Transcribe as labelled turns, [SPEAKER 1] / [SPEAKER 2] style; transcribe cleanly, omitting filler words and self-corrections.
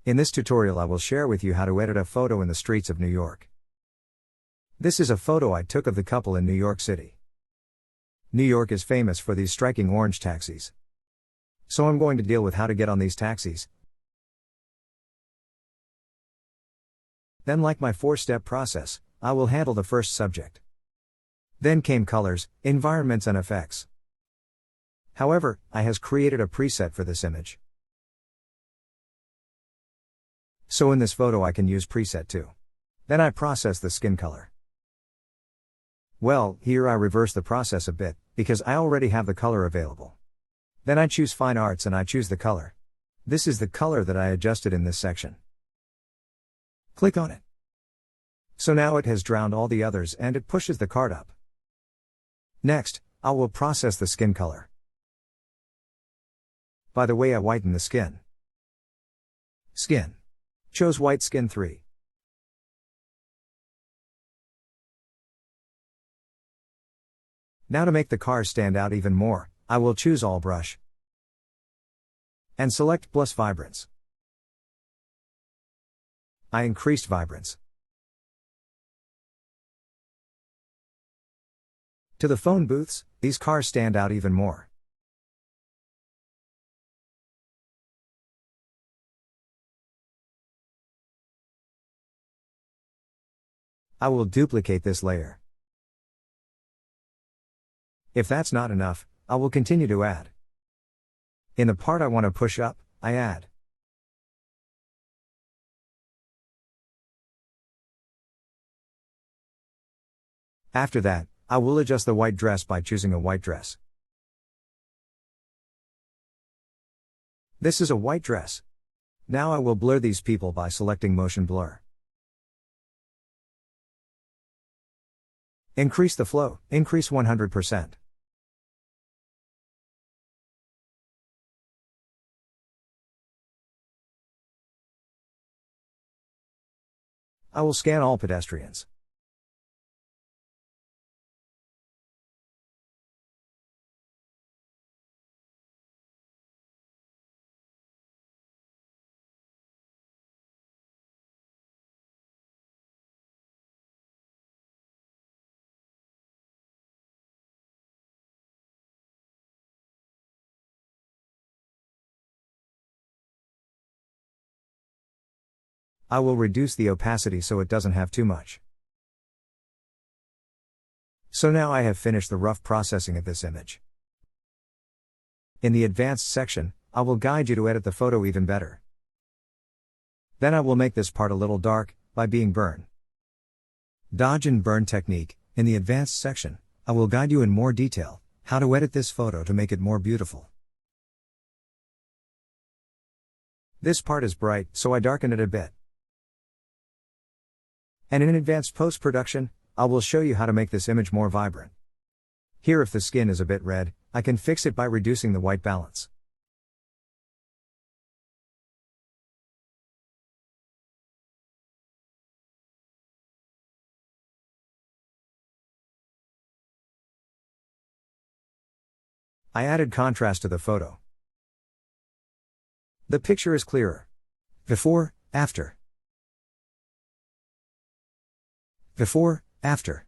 [SPEAKER 1] In this tutorial I will share with you how to edit a photo in the streets of New York. This is a photo I took of the couple in New York City. New York is famous for these striking orange taxis. So I'm going to deal with how to get on these taxis. Then, like my 4-step process, I will handle the first subject. Then came colors, environments and effects. However, I has created a preset for this image. So in this photo I can use preset 2. Then I process the skin color. Well, here I reverse the process a bit, because I already have the color available. Then I choose Fine Arts and I choose the color. This is the color that I adjusted in this section. Click on it. So now it has drowned all the others and it pushes the card up. Next, I will process the skin color. By the way, I whiten the skin. Skin. Chose white skin 3. Now to make the car stand out even more, I will choose All Brush. And select Plus Vibrance. I increased vibrance. To the phone booths, these cars stand out even more. I will duplicate this layer. If that's not enough, I will continue to add. In the part I want to push up, I add. After that, I will adjust the white dress by choosing a white dress. This is a white dress. Now I will blur these people by selecting Motion Blur. Increase the flow, increase 100%. I will scan all pedestrians. I will reduce the opacity so it doesn't have too much. So now I have finished the rough processing of this image. In the advanced section, I will guide you to edit the photo even better. Then I will make this part a little dark, by being burn. Dodge and burn technique. In the advanced section, I will guide you in more detail, how to edit this photo to make it more beautiful. This part is bright, so I darken it a bit. And in advanced post-production, I will show you how to make this image more vibrant. Here, if the skin is a bit red, I can fix it by reducing the white balance. I added contrast to the photo. The picture is clearer. Before, after. Before, after.